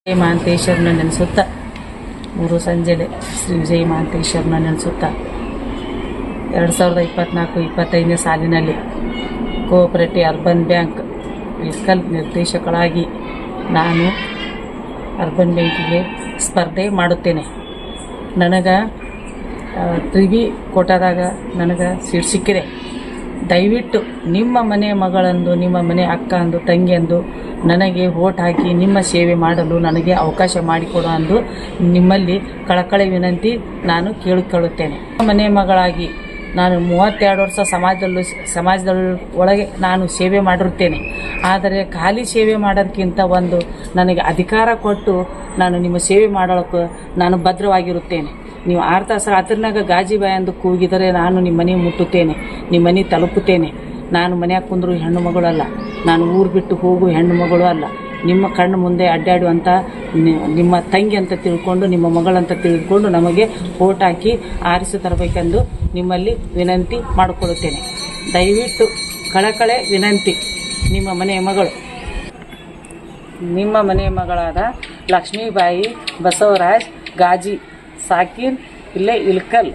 ವಿಜಯ ಮಹಾಂತೇಶ್ವರನ ನೆನೆಸುತ್ತಾ ಮೂರು ಸಂಜೆಲೆ ಶ್ರೀ ವಿಜಯ ಮಹಾಂತೇಶ್ವರನ ನೆನೆಸುತ್ತಾ 2024-25ನೇ ಸಾಲಿನಲ್ಲಿ cooperative urban bank Ilkal ನಿರ್ದೇಶಕಳಾಗಿ ನಾನು ಅರ್ಬನ್ ಬ್ಯಾಂಕಿಗೆ ಸ್ಪರ್ಧೆ ಮಾಡುತ್ತೇನೆ. ನನಗೆ ತ್ರಿವಿ ಕೋಟಾದಾಗ ನನಗೆ ಸೀಟ್ ಸಿಕ್ಕಿದೆ. ದಯವಿಟ್ಟು ನಿಮ್ಮ ಮನೆ ಮಗಳಂದು, ನಿಮ್ಮ ಮನೆ ಅಕ್ಕ ಅಂದು, ತಂಗಿ ಅಂದು ನನಗೆ ವೋಟ್ ಹಾಕಿ ನಿಮ್ಮ ಸೇವೆ ಮಾಡಲು ನನಗೆ ಅವಕಾಶ ಮಾಡಿಕೊಡು ಅಂದು ನಿಮ್ಮಲ್ಲಿ ಕಳಕಳಿ ವಿನಂತಿ ನಾನು ಕೇಳಿಕೊಳ್ಳುತ್ತೇನೆ. ಮನೆ ಮಗಳಾಗಿ ನಾನು 32 ವರ್ಷ ಸಮಾಜದ ಒಳಗೆ ನಾನು ಸೇವೆ ಮಾಡಿರುತ್ತೇನೆ. ಆದರೆ ಖಾಲಿ ಸೇವೆ ಮಾಡೋದಕ್ಕಿಂತ ಒಂದು ನನಗೆ ಅಧಿಕಾರ ಕೊಟ್ಟು ನಾನು ನಿಮ್ಮ ಸೇವೆ ಮಾಡೋಕ್ಕೆ ನಾನು ಭದ್ರವಾಗಿರುತ್ತೇನೆ. ನೀವು 6 ತಾಸು ರಾತ್ರಿನಾಗ ಗಾಜಿಬಾಯಿ ಎಂದು ಕೂಗಿದರೆ ನಾನು ನಿಮ್ಮ ಮನೆ ಮುಟ್ಟುತ್ತೇನೆ, ನಿಮ್ಮ ಮನೆ ತಲುಪುತ್ತೇನೆ. ನಾನು ಮನೆಯಾಗ ಕುಂದ್ರು ಹೆಣ್ಣು ಮಗಳಲ್ಲ, ನಾನು ಊರು ಬಿಟ್ಟು ಹೋಗು ಹೆಣ್ಣು ಮಗಳು ಅಲ್ಲ. ನಿಮ್ಮ ಕಣ್ಣು ಮುಂದೆ ಅಡ್ಡಾಡುವಂಥ ನಿಮ್ಮ ತಂಗಿ ಅಂತ ತಿಳ್ಕೊಂಡು, ನಿಮ್ಮ ಮಗಳಂತ ತಿಳ್ಕೊಂಡು ನಮಗೆ ವೋಟ್ ಹಾಕಿ ಆರಿಸಿ ತರಬೇಕೆಂದು ನಿಮ್ಮಲ್ಲಿ ವಿನಂತಿ ಮಾಡಿಕೊಳ್ಳುತ್ತೇನೆ. ದಯವಿಟ್ಟು ಕಳಕಳೆ ವಿನಂತಿ. ನಿಮ್ಮ ಮನೆಯ ಮಗಳು, ನಿಮ್ಮ ಮನೆಯ ಮಗಳಾದ ಲಕ್ಷ್ಮೀಬಾಯಿ ಬಸವರಾಜ್ ಗಾಜಿ ಸಾಕಿನ್ ಇಲ್ಲೇ ಇಳಕಲ್